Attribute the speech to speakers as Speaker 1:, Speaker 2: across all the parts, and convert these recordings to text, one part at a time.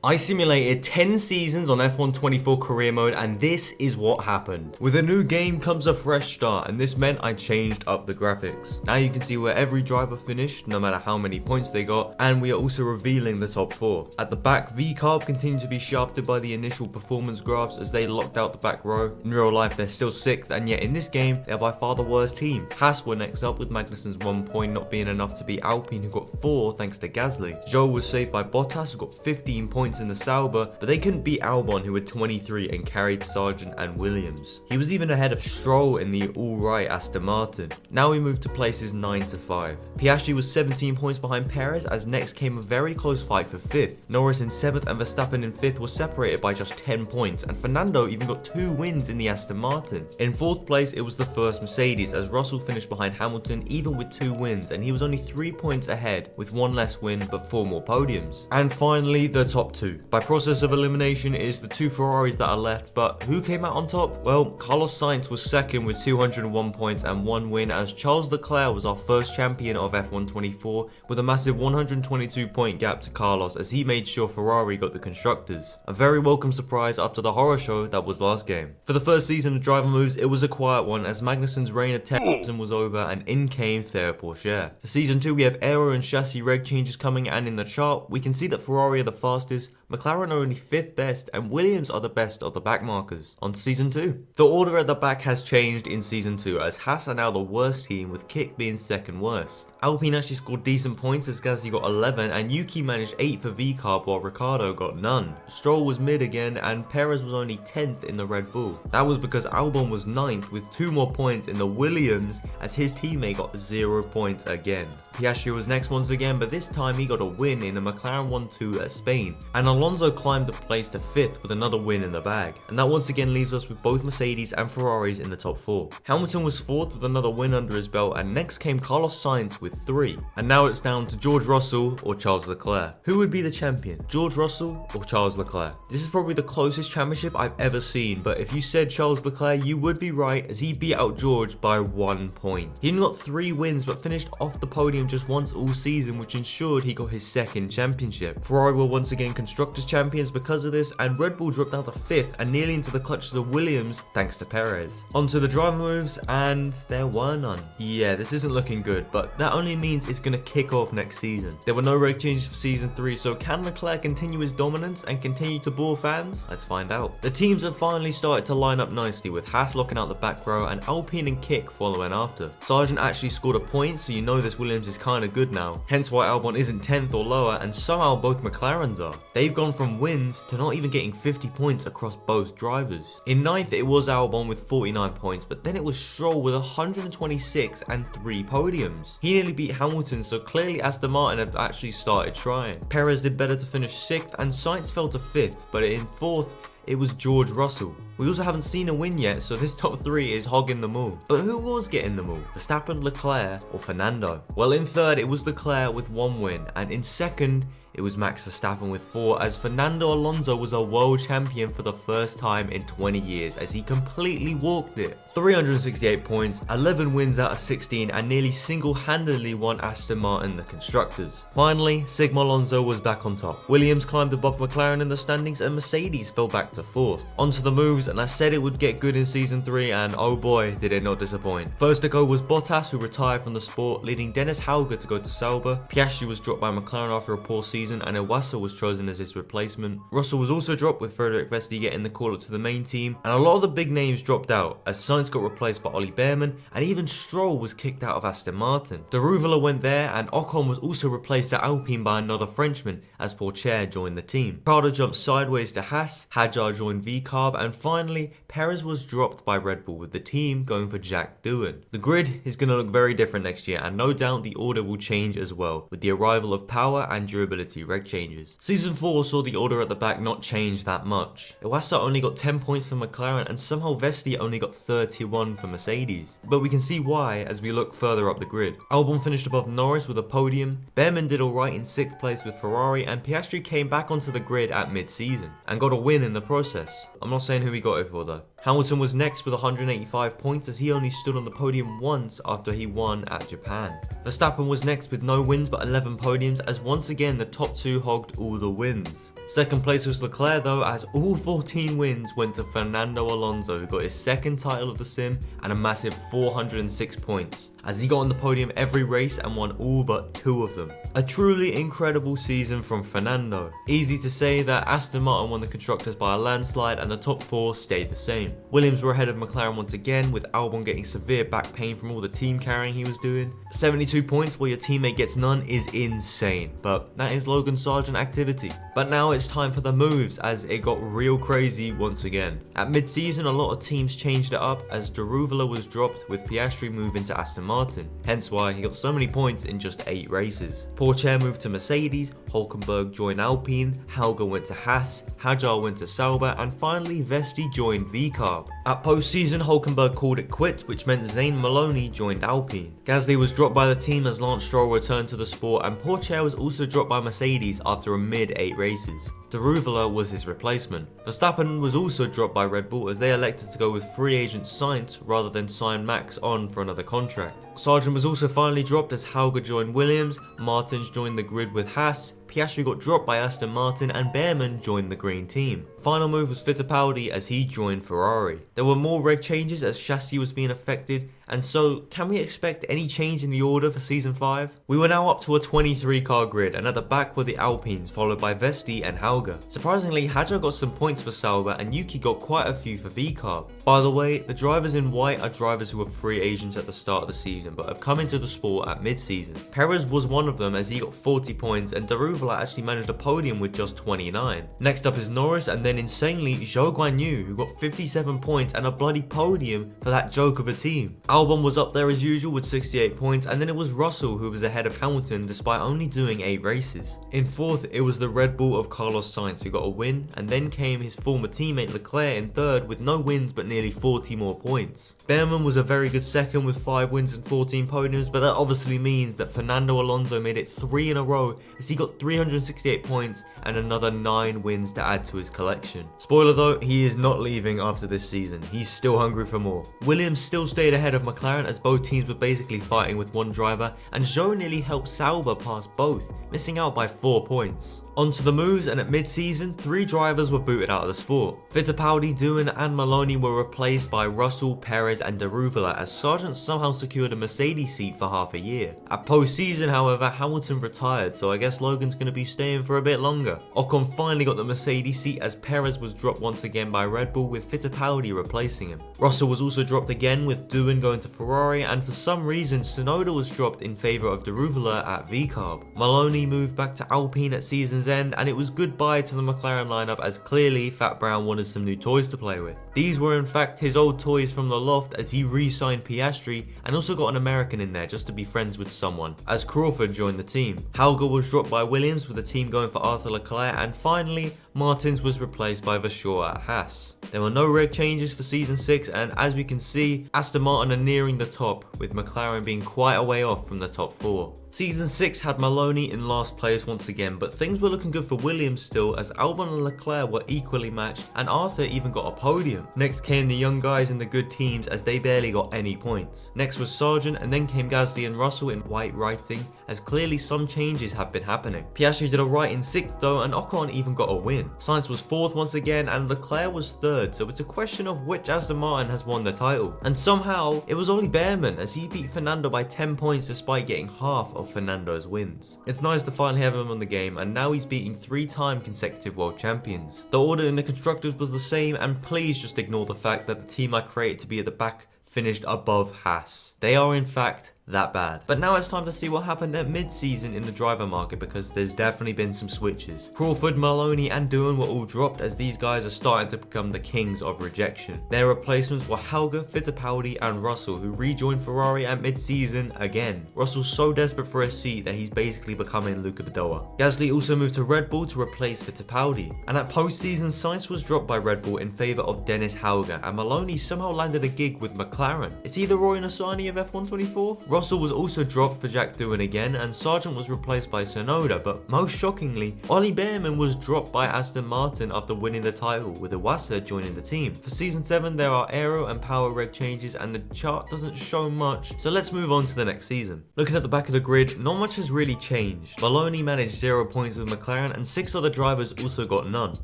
Speaker 1: I simulated 10 seasons on F1 24 career mode and this is what happened. With a new game comes a fresh start and this meant I changed up the graphics. Now you can see where every driver finished, no matter how many points they got, and we are also revealing the top 4. At the back, VCarb continued to be shafted by the initial performance graphs as they locked out the back row. In real life they're still 6th, and yet in this game they are by far the worst team. Haas were next up with Magnussen's 1 point not being enough to beat Alpine, who got 4 thanks to Gasly. Zhou was saved by Bottas, who got 15 points in the Sauber, but they couldn't beat Albon, who had 23 and carried Sargent and Williams. He was even ahead of Stroll in the alright Aston Martin. Now we move to places 9 to 5. Piastri was 17 points behind Perez, as next came a very close fight for 5th. Norris in 7th and Verstappen in 5th were separated by just 10 points, and Fernando even got 2 wins in the Aston Martin. In 4th place it was the first Mercedes, as Russell finished behind Hamilton even with 2 wins, and he was only 3 points ahead with 1 less win but 4 more podiums. And finally the top 2. By process of elimination it is the 2 Ferraris that are left, but who came out on top? Well, Carlos Sainz was 2nd with 201 points and 1 win, as Charles Leclerc was our first champion of F1 24 with a massive 122 point gap to Carlos, as he made sure Ferrari got the constructors. A very welcome surprise after the horror show that was last game. For the first season of driver moves it was a quiet one, as Magnussen's reign of terrorism was over and in came Théo Pourchaire. For season 2 we have aero and chassis reg changes coming, and in the chart we can see that Ferrari are the fastest, McLaren are only 5th best, and Williams are the best of the back markers. On to season 2. The order at the back has changed in season 2, as Haas are now the worst team with Kick being 2nd worst. Alpine actually scored decent points as Gasly got 11 and Yuki managed 8 for VCarb while Ricciardo got none. Stroll was mid again and Perez was only 10th in the Red Bull. That was because Albon was 9th with 2 more points in the Williams, as his teammate got 0 points again. Piastri was next once again, but this time he got a win in a McLaren 1-2 at Spain, and Alonso climbed a place to 5th with another win in the bag, and that once again leaves us with both Mercedes and Ferraris in the top 4. Hamilton was 4th with another win under his belt, and next came Carlos Sainz with 3. And now it's down to George Russell or Charles Leclerc. Who would be the champion, George Russell or Charles Leclerc? This is probably the closest championship I've ever seen, but if you said Charles Leclerc you would be right, as he beat out George by 1 point. He only got 3 wins but finished off the podium just once all season, which ensured he got his 2nd championship. Ferrari were once again constructors champions because of this, and Red Bull dropped down to 5th and nearly into the clutches of Williams thanks to Perez. Onto the driver moves, and there were none. Yeah, this isn't looking good, but that only means it's gonna kick off next season. There were no reg changes for season 3, so can Leclerc continue his dominance and continue to bore fans? Let's find out. The teams have finally started to line up nicely, with Haas locking out the back row and Alpine and Kick following after. Sargent actually scored a point, so you know this Williams is kinda good now, hence why Albon isn't 10th or lower, and somehow both McLarens are. They've gone from wins to not even getting 50 points across both drivers. In 9th it was Albon with 49 points, but then it was Stroll with 126 and 3 podiums. He nearly beat Hamilton, so clearly Aston Martin have actually started trying. Perez did better to finish 6th and Sainz fell to 5th, but in 4th it was George Russell. We also haven't seen a win yet, so this top 3 is hogging them all. But who was getting them all? Verstappen, Leclerc or Fernando? Well, in 3rd it was Leclerc with 1 win, and in 2nd it was Max Verstappen with 4, as Fernando Alonso was a world champion for the first time in 20 years as he completely walked it. 368 points, 11 wins out of 16, and nearly single-handedly won Aston Martin the constructors. Finally, Sigma Alonso was back on top. Williams climbed above McLaren in the standings and Mercedes fell back to 4th. Onto the moves, and I said it would get good in season 3, and oh boy did it not disappoint. First to go was Bottas, who retired from the sport, leading Dennis Hauger to go to Sauber. Piastri was dropped by McLaren after a poor season, and Iwasa was chosen as his replacement. Russell was also dropped, with Frederick Vesti getting the call up to the main team, and a lot of the big names dropped out, as Sainz got replaced by Ollie Behrman, and even Stroll was kicked out of Aston Martin. De Ruvela went there, and Ocon was also replaced at Alpine by another Frenchman, as Pourchaire joined the team. Prado jumped sideways to Haas, Hadjar joined VCarb, and finally Perez was dropped by Red Bull, with the team going for Jack Doohan. The grid is going to look very different next year, and no doubt the order will change as well, with the arrival of power and durability reg changes. Season 4 saw the order at the back not change that much. Iwasa only got 10 points for McLaren, and somehow Vesti only got 31 for Mercedes. But we can see why as we look further up the grid. Albon finished above Norris with a podium, Behrman did alright in 6th place with Ferrari, and Piastri came back onto the grid at mid-season and got a win in the process. I'm not saying who he got it for though. Hamilton was next with 185 points as he only stood on the podium once after he won at Japan. Verstappen was next with no wins but 11 podiums as once again the top two hogged all the wins. Second place was Leclerc though, as all 14 wins went to Fernando Alonso, who got his second title of the sim and a massive 406 points, as he got on the podium every race and won all but 2 of them. A truly incredible season from Fernando. Easy to say that Aston Martin won the constructors by a landslide and the top 4 stayed the same. Williams were ahead of McLaren once again, with Albon getting severe back pain from all the team carrying he was doing. 72 points while your teammate gets none is insane, but that is Logan Sargeant activity. But now it's time for the moves, as it got real crazy once again. At mid-season, a lot of teams changed it up as Daruvala was dropped with Piastri moving to Aston Martin, hence why he got so many points in just 8 races. Pourchaire moved to Mercedes, Hülkenberg joined Alpine, Hauger went to Haas, Hajar went to Sauber, and finally Vesti joined VCarb. At post-season, Hülkenberg called it quits, which meant Zayn Maloney joined Alpine. Gasly was dropped by the team as Lance Stroll returned to the sport, and Pourchaire was also dropped by Mercedes after a mid-8 races. Daruvala was his replacement. Verstappen was also dropped by Red Bull as they elected to go with free agent Sainz rather than sign Max on for another contract. Sargeant was also finally dropped as Hauger joined Williams, Martins joined the grid with Haas, Piastri got dropped by Aston Martin, and Behrman joined the green team. Final move was Fittipaldi as he joined Ferrari. There were more reg changes as chassis was being affected, and so can we expect any change in the order for season 5? We were now up to a 23 car grid, and at the back were the Alpines followed by Vesti and Hauger. Surprisingly, Hajar got some points for Sauber and Yuki got quite a few for VCarb. By the way, the drivers in white are drivers who were free agents at the start of the season but have come into the sport at mid-season. Perez was one of them as he got 40 points and Daruvala actually managed a podium with just 29. Next up is Norris and then insanely Zhou Guanyu, who got 57 points and a bloody podium for that joke of a team. Albon was up there as usual with 68 points, and then it was Russell who was ahead of Hamilton despite only doing 8 races. In fourth, it was the Red Bull of Carlos Sainz who got a win, and then came his former teammate Leclerc in third with no wins but nearly 40 more points. Behrman was a very good second with 5 wins and 14 podiums, but that obviously means that Fernando Alonso made it 3 in a row as he got 368 points and another 9 wins to add to his collection. Spoiler though, he is not leaving after this season, he's still hungry for more. Williams still stayed ahead of McLaren as both teams were basically fighting with one driver, and Zhou nearly helped Sauber pass both, missing out by 4 points. On to the moves, and at mid-season, 3 drivers were booted out of the sport. Fittipaldi, Doohan and Maloney were replaced by Russell, Perez and Daruvala as Sargeant somehow secured a Mercedes seat for half a year. At post-season, however, Hamilton retired, so I guess Logan's going to be staying for a bit longer. Ocon finally got the Mercedes seat as Perez was dropped once again by Red Bull with Fittipaldi replacing him. Russell was also dropped again with Doohan going to Ferrari, and for some reason Tsunoda was dropped in favour of Daruvala at VCarb. Maloney moved back to Alpine at season's end, and it was goodbye to the McLaren lineup as clearly Fat Brown wanted some new toys to play with. These were in fact his old toys from the loft as he re-signed Piastri and also got an American in there just to be friends with someone, as Crawford joined the team. Hauger was dropped by Williams with the team going for Arthur Leclerc, and finally Martins was replaced by Vasseur at Haas. There were no reg changes for season 6, and as we can see, Aston Martin are nearing the top, with McLaren being quite a way off from the top 4. Season 6 had Maloney in last place once again, but things were looking good for Williams still as Albon and Leclerc were equally matched and Arthur even got a podium. Next came the young guys in the good teams as they barely got any points. Next was Sargeant, and then came Gasly and Russell in white writing as clearly some changes have been happening. Piastri did alright in 6th though, and Ocon even got a win. Sainz was 4th once again and Leclerc was 3rd, so it's a question of which Aston Martin has won the title. And somehow it was only Behrman as he beat Fernando by 10 points despite getting half of Fernando's wins. It's nice to finally have him on the game, and now he's beating 3-time consecutive world champions. The order in the constructors was the same, and please just ignore the fact that the team I created to be at the back finished above Haas. They are in fact that bad. But now it's time to see what happened at mid-season in the driver market, because there's definitely been some switches. Crawford, Maloney and Doohan were all dropped as these guys are starting to become the kings of rejection. Their replacements were Hauger, Fittipaldi and Russell, who rejoined Ferrari at mid-season again. Russell's so desperate for a seat that he's basically becoming Luca Badoa. Gasly also moved to Red Bull to replace Fittipaldi. And at post-season, Sainz was dropped by Red Bull in favour of Dennis Hauger, and Maloney somehow landed a gig with McLaren. It's either Roy Nissany of F124, Russell was also dropped for Jack Doohan again, and Sargent was replaced by Tsunoda, but most shockingly, Ollie Behrman was dropped by Aston Martin after winning the title, with Iwasa joining the team. For Season 7 there are aero and power reg changes and the chart doesn't show much, so let's move on to the next season. Looking at the back of the grid, not much has really changed. Maloney managed 0 points with McLaren and 6 other drivers also got none.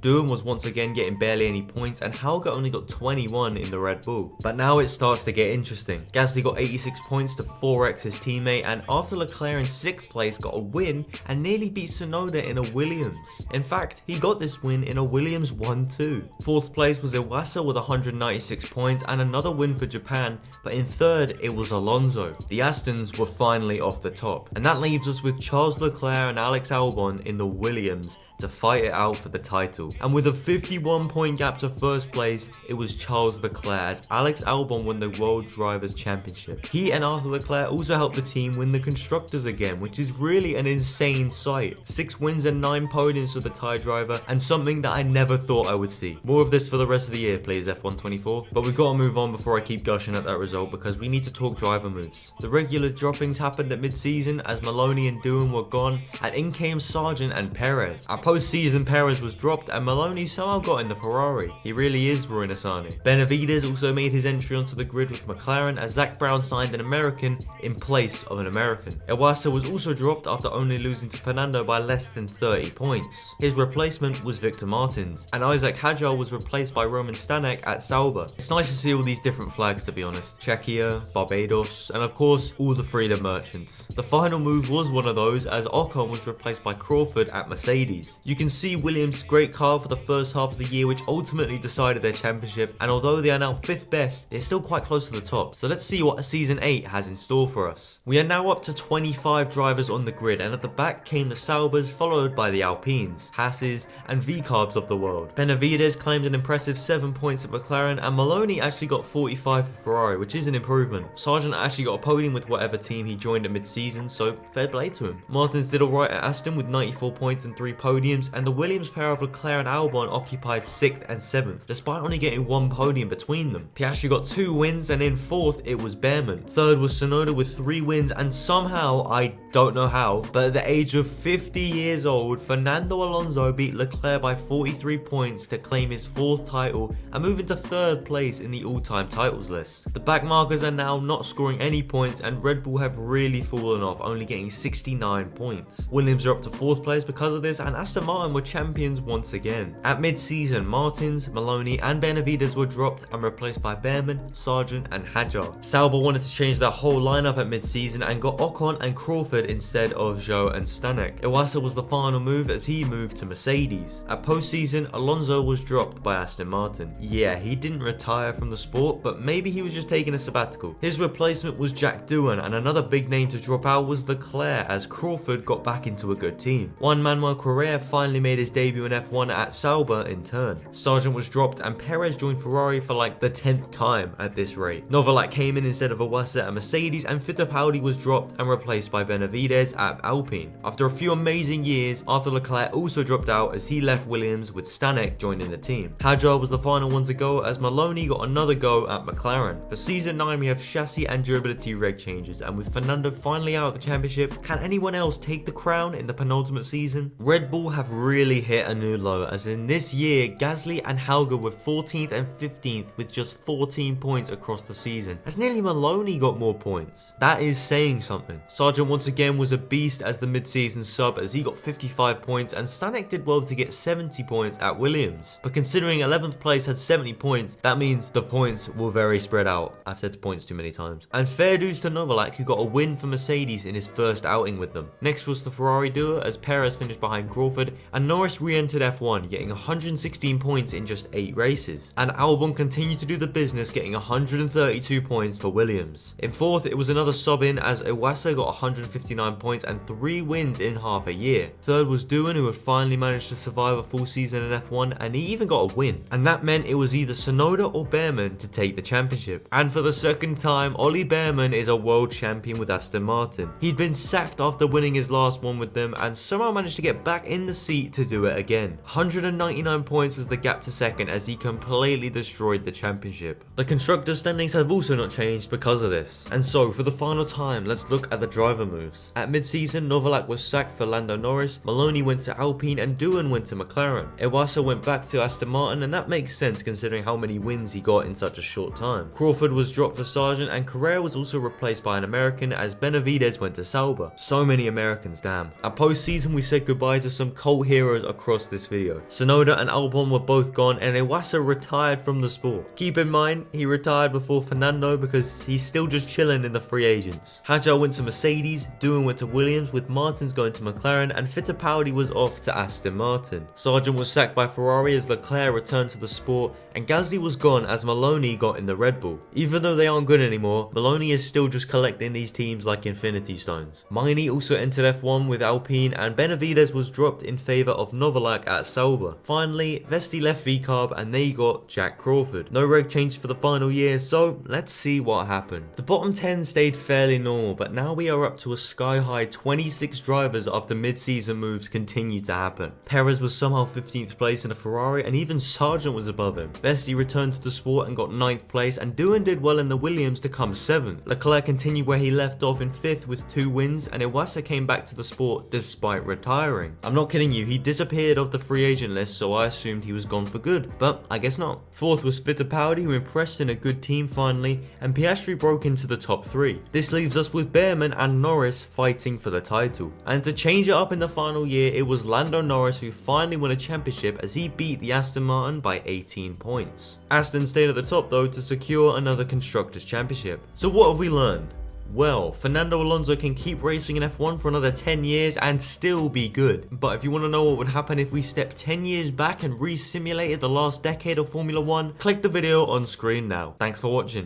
Speaker 1: Doohan was once again getting barely any points and Hauger only got 21 in the Red Bull. But now it starts to get interesting. Gasly got 86 points to 4x his teammate, and after Leclerc in 6th place got a win and nearly beat Tsunoda in a Williams. In fact, he got this win in a Williams 1-2. 4th place was Iwasa with 196 points and another win for Japan, but in 3rd it was Alonso. The Astons were finally off the top, and that leaves us with Charles Leclerc and Alex Albon in the Williams to fight it out for the title. And with a 51 point gap to 1st place, it was Charles Leclerc as Alex Albon won the World Drivers' Championship. He and Arthur Leclerc also helped the team win the Constructors again, which is really an insane sight. 6 wins and 9 podiums for the Thai driver, and something that I never thought I would see. More of this for the rest of the year, please, F124. But we've got to move on before I keep gushing at that result, because we need to talk driver moves. The regular droppings happened at mid-season as Maloney and Doohan were gone, and in came Sargent and Perez. At post-season, Perez was dropped and Maloney somehow got in the Ferrari. He really is Ruinasani. Benavides also made his entry onto the grid with McLaren as Zach Brown signed an American in place of an American. Iwasa was also dropped after only losing to Fernando by less than 30 points. His replacement was Victor Martins, and Isaac Hadjar was replaced by Roman Stanek at Sauber. It's nice to see all these different flags, to be honest. Czechia, Barbados, and of course all the Freedom Merchants. The final move was one of those as Ocon was replaced by Crawford at Mercedes. You can see Williams' great car for the first half of the year, which ultimately decided their championship, and although they are now 5th best, they're still quite close to the top. So let's see what Season 8 has in store for us. We are now up to 25 drivers on the grid, and at the back came the Saubers, followed by the Alpines, Hasses, and V-Carbs of the world. Benavides claimed an impressive 7 points at McLaren, and Maloney actually got 45 for Ferrari, which is an improvement. Sargent actually got a podium with whatever team he joined at mid-season, so fair play to him. Martins did alright at Aston with 94 points and 3 podiums, and the Williams pair of Leclerc and Albon occupied 6th and 7th, despite only getting 1 podium between them. Piastri got 2 wins, and in 4th it was Behrman. 3rd was Tsunoda with 3 wins, and somehow, I don't know how, but at the age of 50 years old, Fernando Alonso beat Leclerc by 43 points to claim his 4th title and move into 3rd place in the all-time titles list. The backmarkers are now not scoring any points, and Red Bull have really fallen off, only getting 69 points. Williams are up to 4th place because of this, and Aston Martin were champions once again. At mid-season, Martins, Maloney, and Benavides were dropped and replaced by Behrman, Sargent, and Hadjar. Sauber wanted to change their whole lineup at mid-season and got Ocon and Crawford instead of Zhou and Stanek. Iwasa was the final move as he moved to Mercedes. At post-season, Alonso was dropped by Aston Martin. Yeah, he didn't retire from the sport, but maybe he was just taking a sabbatical. His replacement was Jack Doohan, and another big name to drop out was Leclerc as Crawford got back into a good team. Juan Manuel Correa finally made his debut in F1 at Sauber in turn. Sargent was dropped and Perez joined Ferrari for like the 10th time at this rate. Novalak came in instead of Iwasa at Mercedes, and Fittipaldi was dropped and replaced by Benavides at Alpine. After a few amazing years, Arthur Leclerc also dropped out as he left Williams with Stanek joining the team. Hadjar was the final one to go as Maloney got another go at McLaren. For Season 9 we have chassis and durability reg changes, and with Fernando finally out of the championship, can anyone else take the crown in the penultimate season? Red Bull have really hit a new low, as in this year Gasly and Hauger were 14th and 15th with just 14 points across the season, as nearly Maloney got more points. That is saying something. Sargent once again was a beast as the mid-season sub as he got 55 points, and Stanek did well to get 70 points at Williams. But considering 11th place had 70 points, that means the points were very spread out. I've said points too many times. And fair dues to Novalak, who got a win for Mercedes in his first outing with them. Next was the Ferrari duo as Perez finished behind Crawford, and Norris re-entered F1 getting 116 points in just 8 races. And Albon continued to do the business, getting 132 points for Williams. In 4th it was another sub in as Iwasa got 159 points and 3 wins in half a year. 3rd was Doohan, who had finally managed to survive a full season in F1, and he even got a win. And that meant it was either Tsunoda or Behrman to take the championship. And for the second time, Ollie Behrman is a world champion with Aston Martin. He'd been sacked after winning his last one with them and somehow managed to get back in the seat to do it again. 199 points was the gap to second as he completely destroyed the championship. The constructors' standings have also not changed because of this. And so for For the final time, let's look at the driver moves. At mid-season, Novalak was sacked for Lando Norris, Maloney went to Alpine, and Doohan went to McLaren. Iwasa went back to Aston Martin, and that makes sense considering how many wins he got in such a short time. Crawford was dropped for Sargent, and Carrera was also replaced by an American as Benavidez went to Sauber. So many Americans, damn. At post-season, we said goodbye to some cult heroes across this video. Sonoda and Albon were both gone, and Iwasa retired from the sport. Keep in mind, he retired before Fernando because he's still just chilling in the free agents. Hadjar went to Mercedes, Doohan went to Williams, with Martins going to McLaren, and Fittipaldi was off to Aston Martin. Sargent was sacked by Ferrari as Leclerc returned to the sport, and Gasly was gone as Maloney got in the Red Bull. Even though they aren't good anymore, Maloney is still just collecting these teams like Infinity Stones. Miney also entered F1 with Alpine, and Benavidez was dropped in favour of Novalak at Sauber. Finally, Vesti left VCarb and they got Jack Crawford. No reg change for the final year, so let's see what happened. The bottom 10 stayed fairly normal, but now we are up to a sky-high 26 drivers after mid-season moves continue to happen. Perez was somehow 15th place in a Ferrari, and even Sargent was above him. Vesti returned to the sport and got 9th place, and Doohan did well in the Williams to come 7th. Leclerc continued where he left off in 5th with 2 wins, and Iwasa came back to the sport despite retiring. I'm not kidding you, he disappeared off the free agent list, so I assumed he was gone for good, but I guess not. 4th was Fittipaldi, who impressed in a good team finally, and Piastri broke into the top 3. This leaves us with Behrman and Norris fighting for the title. And to change it up in the final year, it was Lando Norris who finally won a championship as he beat the Aston Martin by 18 points. Aston stayed at the top though to secure another Constructors' Championship. So what have we learned? Well, Fernando Alonso can keep racing in F1 for another 10 years and still be good. But if you want to know what would happen if we stepped 10 years back and re-simulated the last decade of Formula 1, click the video on screen now. Thanks for watching.